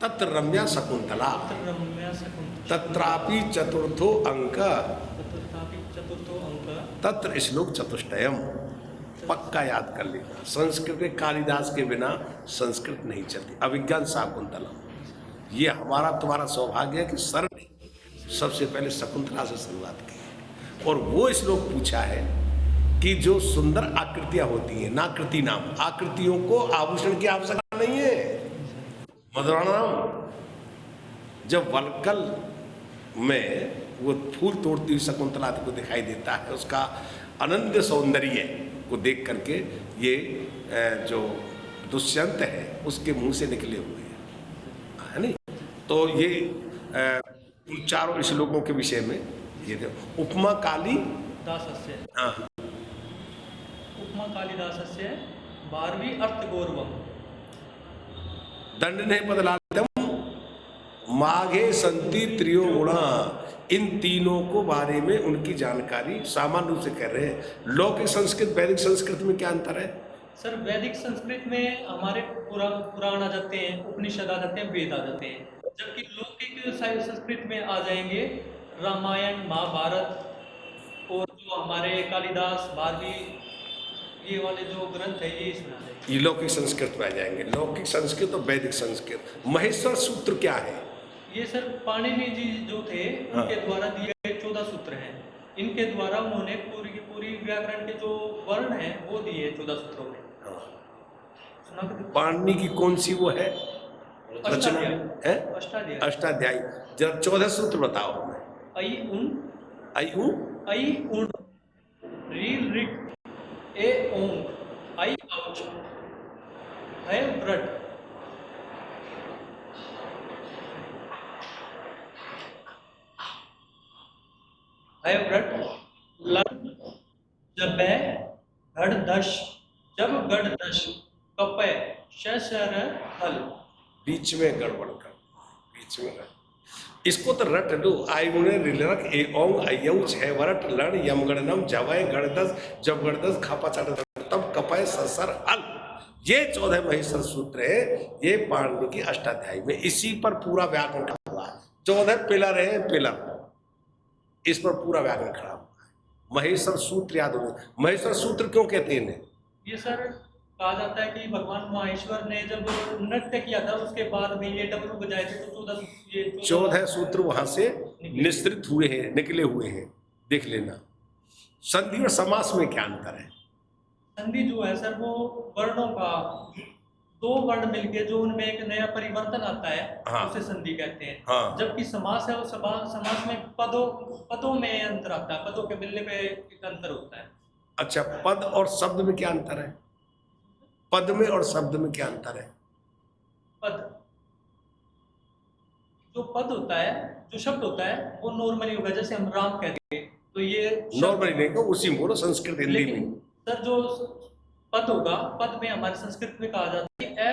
तत्र रम्या शकुंतला तत्रापि चतुर्थो अंक तत्र श्लोक चतुष्टयम। पक्का याद कर लेना, संस्कृत में कालिदास के बिना संस्कृत नहीं चलती। अभिज्ञान शाकुंतलम, ये हमारा तुम्हारा सौभाग्य है कि सर ने सबसे पहले शकुंतला से शुरुआत की और वो श्लोक पूछा है कि जो सुंदर आकृतियां होती हैं, नाकृति नाम, आकृतियों को आभूषण की आवश्यकता नहीं है। मधुराणाम, जब वलकल में वो फूल तोड़ती हुई शकुंतला को दिखाई देता है, उसका अनंत सौंदर्य को देख करके ये जो दुष्यंत है उसके मुंह से निकले हुए हैं, है नहीं? तो ये उन चारों श्लोकों के विषय में ये देखो। उपमा काली दासस्य, हाँ, उपमा कालिदासस्य 12वीं अर्थ गौरवम दंड नहीं बदलातम माघे संति त्रियो गुणा। इन तीनों को बारे में उनकी जानकारी सामान्य रूप से कह रहे हैं। लौकिक संस्कृत वैदिक संस्कृत में क्या अंतर है? सर वैदिक संस्कृत में हमारे पुराण आ जाते हैं, उपनिषद आ जाते हैं, वेद आ जाते हैं, जबकि लौकिक संस्कृत में आ जाएंगे रामायण, महाभारत और जो हमारे कालिदास, भारती, ये वाले जो ग्रंथ है ये इसमें आ जाएंगे। ये लौकिक संस्कृत में आ जाएंगे। लौकिक संस्कृत और वैदिक संस्कृत। महेश्वर सूत्र क्या है? ये सर पाणिनि जी जो थे उनके द्वारा दिए गए 14 सूत्र हैं। इनके द्वारा उन्होंने पूरी की पूरी व्याकरण के जो वर्ण हैं वो दिए 14 सूत्रों में। पाणिनि की कौन सी वो है रचना है? अष्टाध्यायी। जरा 14 सूत्र बताओ हमें। ऐ उन, रील रिट, ए ओंग, आई औच, है व्रट, है व्रट, लन, जबै, घड़ दश, जब गढ़ दश, कपय, शशर हल। बीच में गड़बड़ कर, बीच में गड़बड़। इसको तो रट लो। आई उन्हें रिलरक ए ओंग अयौच है वरट लण यमगणनम जवय गणदस जब गणदस खापा चढ़ तब कपय ससर हल। ये 14 महेश्वर सूत्र है। ये पाणिनि की अष्टाध्यायी में इसी पर पूरा व्याकरण खड़ा हुआ है। 14 पिलर है, पिलर, इस पर पूरा व्याकरण खड़ा हुआ है। महेश्वर सूत्र याद होने। महेश्वर सूत्र क्यों कहते हैं इन्हें? ये सर कहा जाता है कि भगवान महेश्वर ने जब नृत्य किया था उसके बाद में ये डमरू बजाए थे तो 14 सूत्र वहां से निश्रित हुए हैं, निकले हुए हैं। देख लेना। संधि और समास में क्या अंतर है? संधि जो है सर वो वर्णों का, 2 वर्ण मिलके जो उनमें एक नया परिवर्तन आता है, हाँ, उसे संधि कहते हैं। हाँ। जबकि समास है वो समास में पदों में अंतर आता है, पदों के मिलने पे एक अंतर होता है। अच्छा, पद और शब्द में क्या अंतर है? पद में और शब्द में क्या अंतर है? पद, जो पद होता है, जो शब्द होता है वो नॉर्मली होगा, जैसे हम राम कहते हैं तो ये नॉर्मली नहीं को उसी बोलो संस्कृत हिंदी में। सर जो पद होगा, पद में हमारे संस्कृत में कहा जाता है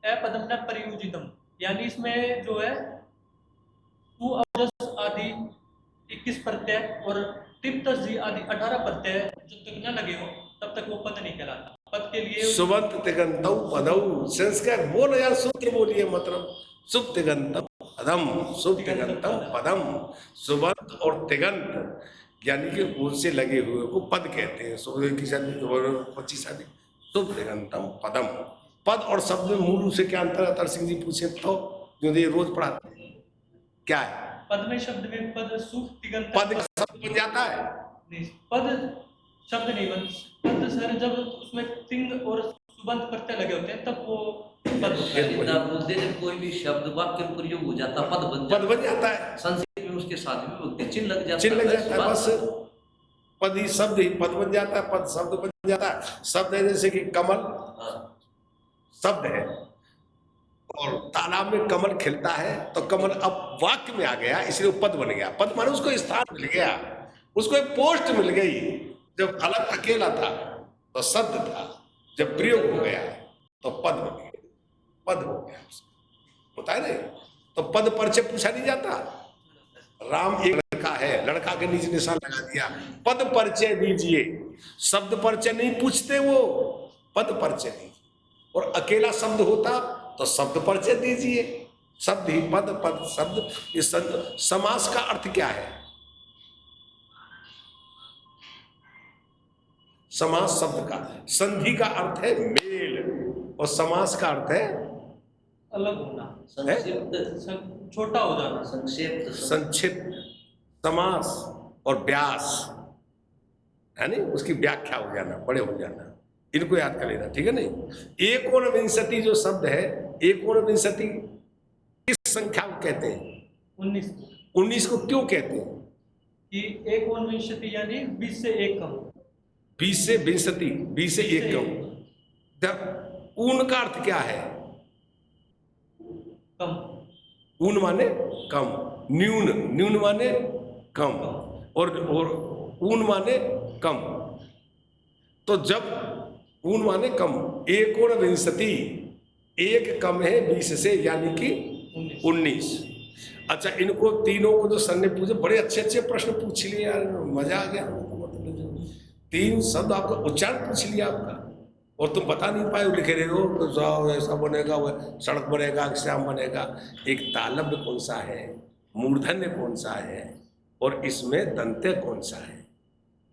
अपदम न परियोजितम, यानी इसमें जो है तू अवजस आदि 21 प्रत्यय और टिप्तस जी आदि 18 प्रत्यय जब तक न लगे हो तब तक वो पद नहीं कहलाता। पद के लिए सुबंत तिगंतौ पदौ, संस्कार बोलो यार, सूत्र बोलिए, मतलब शुभ तिगंतम पदम, शुभ तिगंतम पदम। सुबंत और तिगंत यानी कि उससे लगे हुए को पद कहते हैं। 25 आदि शुभ तिगंतम पदम। पद और शब्द में मूल रूप से क्या अंतर है? तर सिंह जी पूछे तो, जो ये रोज पढ़ाते हैं, क्या है? पद में शब्द में पद शुभ तिगंत, पद का शब्द बन जाता है? नहीं, पद शब्द नहीं बन। पद सर जब उसमें तिंग और सुबंत प्रत्यय लगे होते हैं तब वो पद होता है। जब कोई भी शब्द वाक्य में प्रयोग हो जाता है पद बन जाता है। संस्कृत में उसके साथ में विभक्ति चिन्ह लग जाता है। बस पद ही शब्द ही पद बन जाता है, पद शब्द बन जाता है। शब्द है जैसे कि कमल शब्द है और तालाब में कमल खिलता है तो कमल अब वाक्य में आ गया, इसलिए पद बन गया। पद माने उसको स्थान मिल गया, उसको एक पोस्ट मिल गई। जब अलग अकेला था तो शब्द था, जब प्रयोग हो गया तो पद बन गया, पद हो गया। होता है नहीं? तो पद परिचय पूछा नहीं जाता। राम एक लड़का है, लड़का के नीचे निशान लगा दिया, पद परिचय दीजिए। शब्द परिचय नहीं पूछते वो, पद परिचय नहीं। और अकेला शब्द होता तो शब्द परिचय दीजिए। शब्द ही पद, पद शब्द। इस समास का अर्थ क्या है? समास शब्द का संधि का अर्थ है मेल, और समास का अर्थ है अलग होना, संक्षिप्त, छोटा हो जाना, संक्षिप्त, संक्षिप्त। समास और व्यास यानी उसकी व्याख्या हो जाना, बड़े हो जाना। इनको याद कर लेना, ठीक है नहीं? एकोनविंशति जो शब्द है, एकोनविंशति किस संख्या को कहते हैं? 19 19 को क्यों कहते हैं? कि एकोनविंशति यानी 20 से 1 कम, 20 से विंशति, 20 से 1 कम। ऊन का अर्थ क्या है? कम। ऊन माने कम, न्यून, न्यून माने कम, और ऊन माने कम। तो जब ऊन माने कम, एकोनविंशति, एक कम है 20 से, यानी कि 19। अच्छा, इनको तीनों को जो सर ने पूछे, बड़े अच्छे अच्छे प्रश्न पूछ लिए यार, मजा आ गया। 3 शब्द आपका उच्चारण पूछ लिया आपका, और तुम बता नहीं पाए, लिखे रहे हो तो जाओ ऐसा बनेगा, वह सड़क बनेगा, श्याम बनेगा। एक तालव्य कौन सा है, मूर्धन्य कौन सा है, और इसमें दंत्य कौन सा है,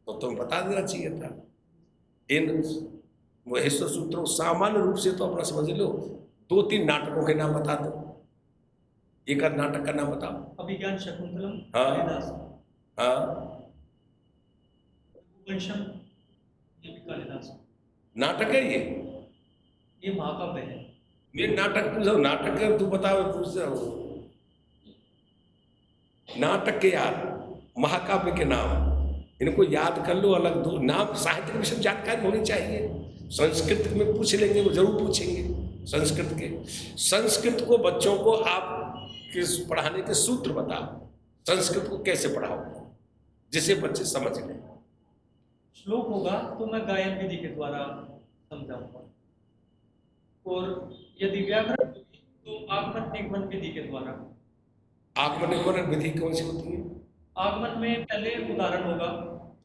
तो तुम बता देना चाहिए था। इन महेश्वर सूत्रों सामान्य रूप से तो अपना समझ लो। 2-3 नाटकों के नाम बता दो, एक आध नाटक का नाम बताओ। अभिज्ञान शकुंतलम, हाँ। कालिदास, हाँ, वंशम, ये भी कालिदास। नाटक है ये महाकाव्य है। ये नाटक पूछो, नाटक है तू बताओ, पूछ रहा हूँ। नाटक के याद, महाकाव्य के नाम, इनको याद कर लो। अलग दो नाम, साहित्य में सब जानकारी होनी चाहिए। संस्कृत में पूछ लेंगे, वो जरूर पूछेंगे संस्कृत के। संस्कृत को बच्चों को आप किस पढ़ाने के सूत्र बताओ, संस्कृत को कैसे पढ़ाओ जिसे बच्चे समझ लें। श्लोक होगा तो मैं गायन विधि के द्वारा समझाऊंगा, और यदि व्याकरण होगी तो आगमन निगमन विधि के द्वारा। आगमन निगमन विधि कौन सी होती है? आगमन में पहले उदाहरण होगा,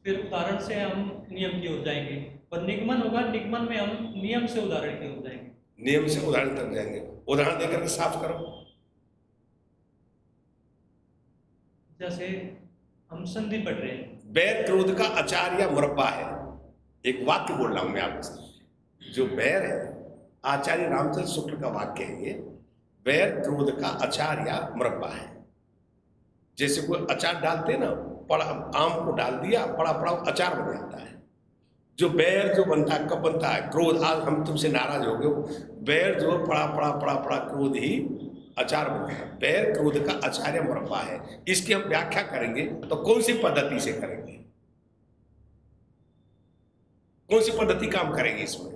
फिर उदाहरण से हम नियम की ओर जाएंगे, और निगमन होगा, निगमन में हम नियम से उदाहरण की ओर जाएंगे। नियम से उदाहरण तक जाएंगे। उदाहरण देकर के साफ करो। जैसे हम संधि पढ़ रहे हैं, बैर क्रोध का अचार या मुरब्बा है। एक वाक्य बोल रहा हूं मैं आपसे, जो बैर है, आचार्य रामचंद्र शुक्ल का वाक्य है ये। बैर क्रोध का अचार या मुरब्बा है। जैसे कोई अचार डालते हैं ना, पड़ा आम को डाल दिया, पड़ा पड़ा अचार बन जाता है। जो बैर जो बनता है, कब बनता है? क्रोध। आज हम तुमसे नाराज हो गए, बैर जो पड़ा पड़ा पड़ा पड़ा क्रोध ही अचार बनता है। बैर क्रोध का अचार या मुरब्बा है। इसकी हम व्याख्या करेंगे तो कौन सी पद्धति से करेंगे, कौन सी पद्धति काम करेगी इसमें?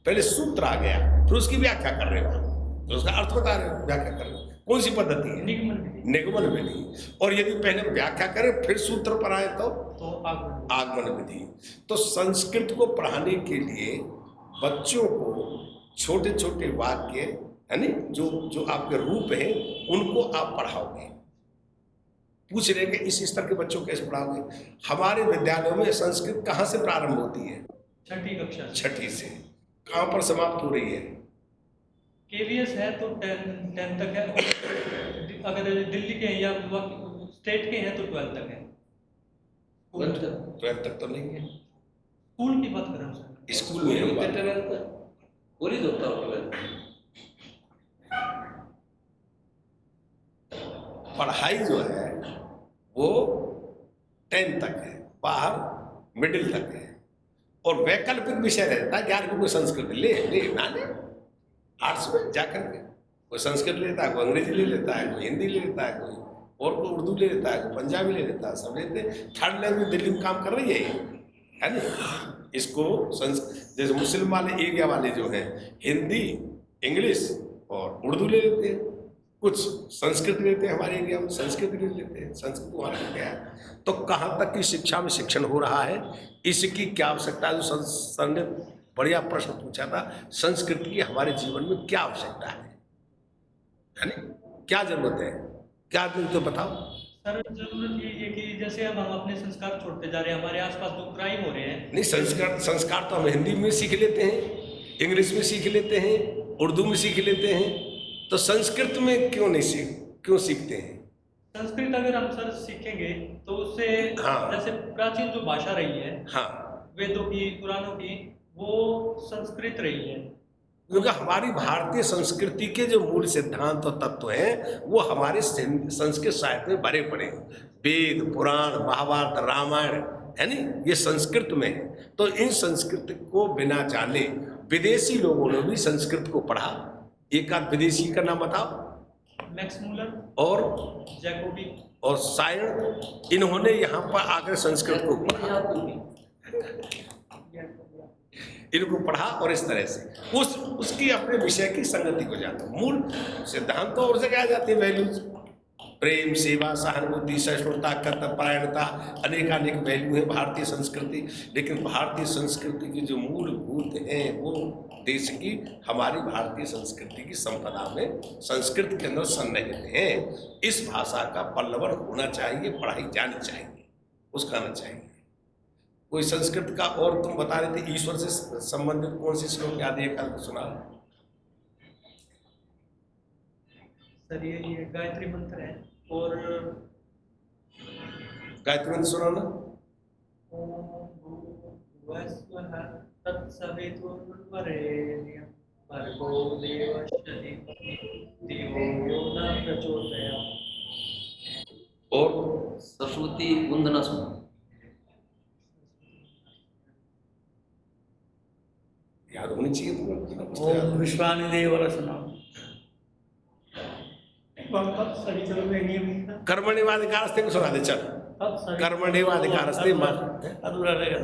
पहले सूत्र आ गया, फिर उसकी व्याख्या कर रहे हो, तो उसका अर्थ बता रहे हो, व्याख्या कर रहे हो। कौन सी पद्धति है? निगमन विधि। निगमन विधि। और यदि पहले व्याख्या करें फिर सूत्र पर आए तो आगमन। आगमन विधि। तो संस्कृत को पढ़ाने के लिए बच्चों को छोटे छोटे वाक्य, यानी जो जो आपके रूप हैं, उनको आप पढ़ाओगे। पूछ रहे कि इस स्तर के बच्चों को कैसे पढ़ाओगे? हमारे विद्यालयों में संस्कृत कहाँ से प्रारंभ होती है? 6ठी कक्षा। 6ठी से। कहाँ पर समाप्त हो रही है? केवीएस है तो 10 तक है, अगर दिल्ली के हैं या स्टेट के हैं तो 12 तक है। 12 तक तो नहीं है। स्कूल की बात कर रहा हूँ सर। स्कूल में हम बात- पूरी होता है। पढ़ाई जो है वो 10 तक है, बाहर मिडिल तक है, और वैकल्पिक विषय रहता है। 11वीं कोई संस्कृत ले ना ले, आर्ट्स में जाकर के कोई संस्कृत लेता है, कोई अंग्रेजी ले लेता है, कोई हिंदी ले लेता है, कोई और कोई उर्दू ले लेता है, कोई पंजाबी ले लेता है, सब लेते हैं। 3rd लैंग्वेज दिल्ली में काम कर रही है ना। इसको जैसे मुस्लिम वाले एरिया वाले जो हैं, हिंदी, इंग्लिश और उर्दू ले लेते हैं, कुछ संस्कृत लेते हैं, हमारे एरिया में संस्कृत ले लेते हैं, संस्कृत वहाँ रख गया है। तो कहाँ तक की शिक्षा में शिक्षण हो रहा है, इसकी क्या आवश्यकता है? जो सर ने बढ़िया प्रश्न पूछा था, संस्कृत की हमारे जीवन में क्या आवश्यकता है ना? क्या जरूरत है, क्या तो बताओ। सर जरूरत ये है कि जैसे अब हम अपने संस्कार छोड़ते जा रहे हैं, हमारे आसपास जो क्राइम हो रहे हैं। नहीं, संस्कार तो हम हिंदी में सीख लेते हैं, इंग्लिश में सीख लेते हैं, उर्दू में सीख लेते हैं, तो संस्कृत में क्यों सीखते हैं? संस्कृत अगर हम सर सीखेंगे तो उससे हाँ। जैसे प्राचीन जो भाषा रही है हाँ, वेदों की, पुराणों की, वो संस्कृत रही है। क्योंकि हमारी भारतीय संस्कृति के जो मूल सिद्धांत और तत्व हैं वो हमारे संस्कृत साहित्य में भरे पड़े हैं। वेद, पुराण, महाभारत, रामायण है नी, ये संस्कृत में है। तो इन संस्कृत को बिना जाने विदेशी लोगों ने भी संस्कृत को पढ़ा। एक आध विदेशी का नाम बताओ। मैक्स मूलर और जैकोबी और सायण, इन्होंने यहाँ पर आकर संस्कृत को पढ़ा, इनको पढ़ा और इस तरह से उसकी अपने विषय की संगति को जाना। मूल सिद्धांत तो और जगह आ जाती है, वैल्यूज, प्रेम, सेवा, सहानुभूति, सहिष्णुता, कर्तव्यपरायणता, अनेकानेक वैल्यू है भारतीय संस्कृति। लेकिन भारतीय संस्कृति की जो मूलभूत हैं वो देश की, हमारी भारतीय संस्कृति की संपदा में संस्कृत के अंदर सन्निहित हैं। इस भाषा का पल्लवन होना चाहिए, पढ़ाई जानी चाहिए, उसका आना चाहिए। कोई संस्कृत का और तुम बता रहे थे ईश्वर से संबंधित कौन सी श्लोक याद है, एक सुना? सर ये गायत्री मंत्र है। और गायत्री मंत्र सुना ना? ओम भूर्भुवस्सुवः तत्सवितुर्वरेण्यं भर्गो देवस्य धीमहि धियो यो न प्रचोदयात्। और सरस्वती वंदना सुनो। याद होनी चाहिए तुमको। ओम विश्वानि देव रसना कर्मण्येवाधिकारस्ते को सुना दे, चल। कर्मण्येवाधिकारस्ते अधूरा रहेगा।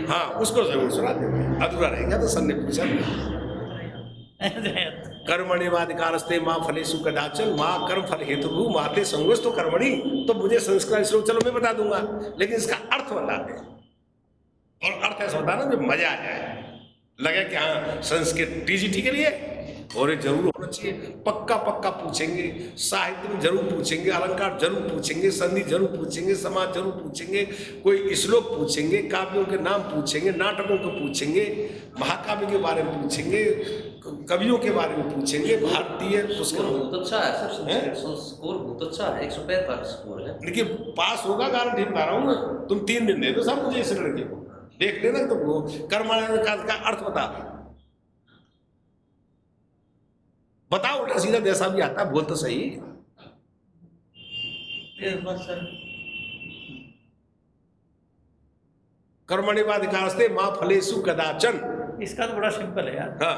हाँ, उसको जरूर सुना दे, अधूरा रहेगा तो सर ने पूछा। कर्मण्येवाधिकारस्ते माँ फलेषु कदाचन माँ कर्म फल हेतुर्भुः माँ ते संगोऽस्तु कर्मणि। तो मुझे संस्कृत श्लोक चलो मैं बता दूंगा, लेकिन इसका अर्थ बता दे। और अर्थ ऐसा होता है ना जो मजा आ जाए, लगे कि हाँ संस्कृत टीजीटी के लिए, और ये जरूर होना चाहिए। पक्का पक्का पूछेंगे, साहित्य में जरूर पूछेंगे, अलंकार जरूर पूछेंगे, संधि जरूर पूछेंगे, समाज जरूर पूछेंगे, कोई श्लोक पूछेंगे, काव्यों के नाम पूछेंगे, नाटकों को पूछेंगे, महाकाव्य के बारे में पूछेंगे, कवियों के बारे में पूछेंगे, भारतीय बहुत अच्छा है सर, स्कोर बहुत अच्छा है, 145 स्कोर है। देखिए पास होगा, गारंटी बता रहा हूँ मैं। तुम 3 दिन दे दो सब मुझे इस लड़के को, देख लेना। तो कर्मण्येवाधिकारस्ते का अर्थ बताओ उल्टा सीधा जैसा भी आता है, बोल तो सही। कर्मण्येवाधिकारस्ते माँ फलेषु कदाचन। इसका तो बड़ा सिंपल है यार। हाँ,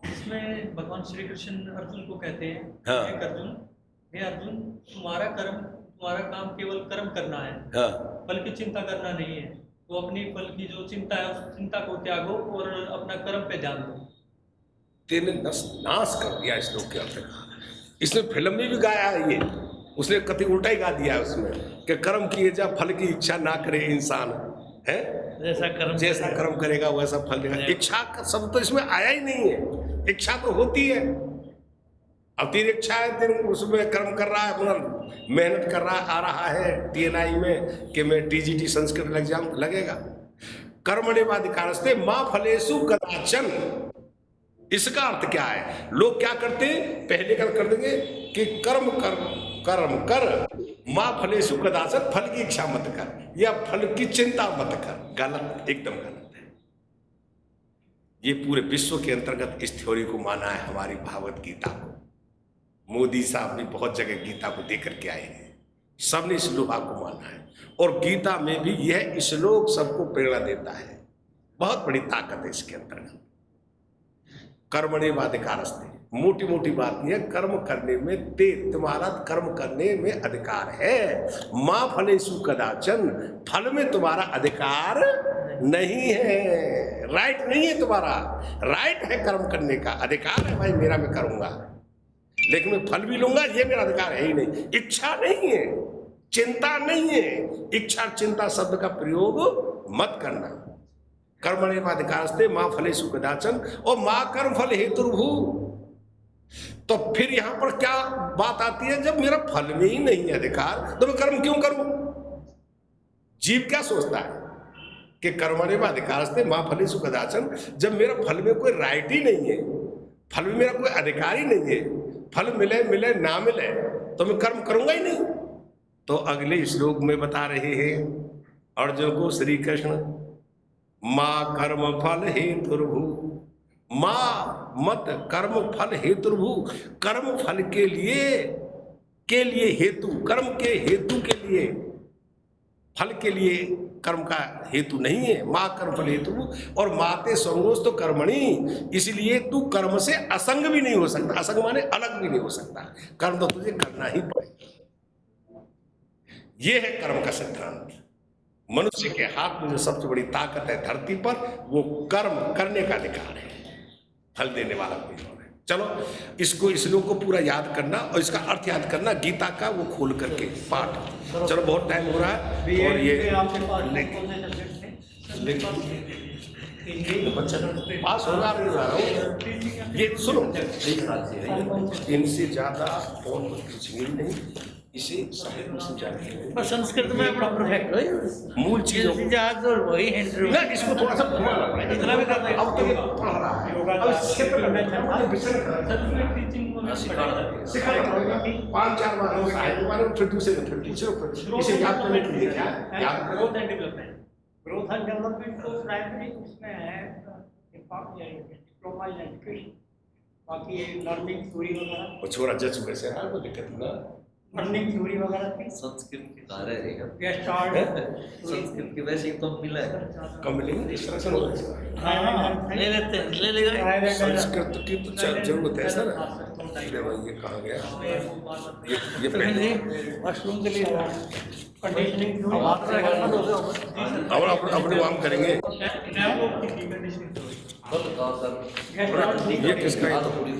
इसमें भगवान श्री कृष्ण अर्जुन को कहते हैं, हाँ। हे अर्जुन तुम्हारा काम केवल कर्म करना है, हाँ, फल की चिंता करना नहीं है। तो अपनी फल की जो चिंता है उस चिंता को त्यागो और अपना कर्म पे ध्यान दो। तेने नाश कर दिया इस लोग के अर्थ का। इसने फिल्म में भी गाया है ये, उसने कति उल्टा ही गा दिया है उसमें कि कर्म किए जा फल की इच्छा ना करे इंसान, है जैसा कर्म करेगा वैसा फल देगा। इच्छा का शब्द तो इसमें आया ही नहीं है। इच्छा तो होती है, अब तेरी इच्छा है, तेरे उसमें कर्म कर रहा है, अपना मेहनत कर रहा आ रहा है TNI में कि मैं TGT संस्कृत लग जाऊं, लगेगा। कर्मण्येवाधिकारस्ते माँ फलेषु कदाचन। इसका अर्थ क्या है? लोग क्या करते हैं, पहले कर देंगे कि कर्म कर माँ फलेषु कदाचन, फल की इच्छा मत कर या फल की चिंता मत कर। गलत, एकदम गलत है। ये पूरे विश्व के अंतर्गत इस थ्योरी को माना है हमारी भागवत गीता को। मोदी साहब ने बहुत जगह गीता को देकर के आए हैं, सबने इस श्लोक को माना है। और गीता में भी यह श्लोक सबको प्रेरणा देता है। बहुत बड़ी ताकत है इसके अंतर्गत। कर्मण्येवाधिकारस्ते, मोटी मोटी बात नहीं है, कर्म करने में तुम्हारा कर्म करने में अधिकार है। माँ फलेषु कदाचन, फल में तुम्हारा अधिकार नहीं है, राइट नहीं है तुम्हारा। राइट है कर्म करने का, अधिकार है भाई मेरा, मैं करूंगा, लेकिन मैं फल भी लूंगा, ये मेरा अधिकार है ही नहीं। इच्छा नहीं है, चिंता नहीं है। इच्छा चिंता शब्द का प्रयोग मत करना। कर्मण्येवाधिकारस्ते माँ फलेषु कदाचन और माँ कर्म फल हेतुर्भुः। तो फिर यहां पर क्या बात आती है, जब मेरा फल में ही नहीं है अधिकार तो मैं कर्म क्यों करूं? जीव क्या सोचता है, कि कर्मण्येव अधिकारस्ते मां फलेषु कदाचन। जब मेरा फल में कोई राइट ही नहीं है, फल में मेरा कोई अधिकार ही नहीं है, फल मिले मिले ना मिले तो मैं कर्म करूंगा ही नहीं। तो अगले श्लोक में बता रहे हैं अर्जुन को श्री कृष्ण, मां कर्म फल हेतुर्भु, मां मत कर्म फल हेतुर्भु। कर्म फल के लिए हेतु, कर्म के हेतु के लिए, फल के लिए कर्म का हेतु नहीं है। मां कर्म फल हेतु और माते संगोस तो कर्मणि, इसलिए तू कर्म से असंग भी नहीं हो सकता। असंग माने अलग भी नहीं हो सकता, कर्म तो तुझे करना ही पड़ेगा। यह है कर्म का सिद्धांत। मनुष्य के हाथ में जो सबसे बड़ी ताकत है धरती पर, वो कर्म करने का अधिकार है, फल देने वाला कोई और है। चलो इसको, इस लोग को पूरा याद करना और इसका अर्थ याद करना, गीता का वो खोल करके पाठ। चलो बहुत टाइम हो रहा है और ये पास होगा ये सुनो, इनसे ज्यादा और कुछ भी नहीं, इसे समझ पर संस्कृत में बड़ा परफेक्ट हो, मूल चीजों को जहाज और वही इंटरव्यू ना, इसको थोड़ा सा घुमाना पड़ेगा। इतना भी करना है। अब तो ये पढ़ रहा है, अब क्षेत्र में सिखा 5-4 बार हो साहित्य बार, फिर दूसरे में फिर टीचर, इसे याद करने के लिए क्या याद करो। Growth and development, growth and development तो प्राइमरी उसमें है, डिप्लोमा इन एजुकेशन। बाकी ये लर्निंग थ्योरी वगैरह, वो छोरा जज वैसे है, कोई दिक्कत ना। लर्निंग थ्योरी वगैरह की संस्कृत के कार्य रहेगा, गेस्ट आर्ट, संस्कृत के वैसे ही तो मिला है। कम मिलेंगे इंस्ट्रक्शन हो जाएगा। ले लेते हैं, ले लेगा। संस्कृत की तो जरूरत है सर। ये कहाँ गया ये तो पहले जी वॉशरूम के लिए कंडीशनिंग थ्योरी, और अपने काम करेंगे। फल का सर ये किसका है? पूरी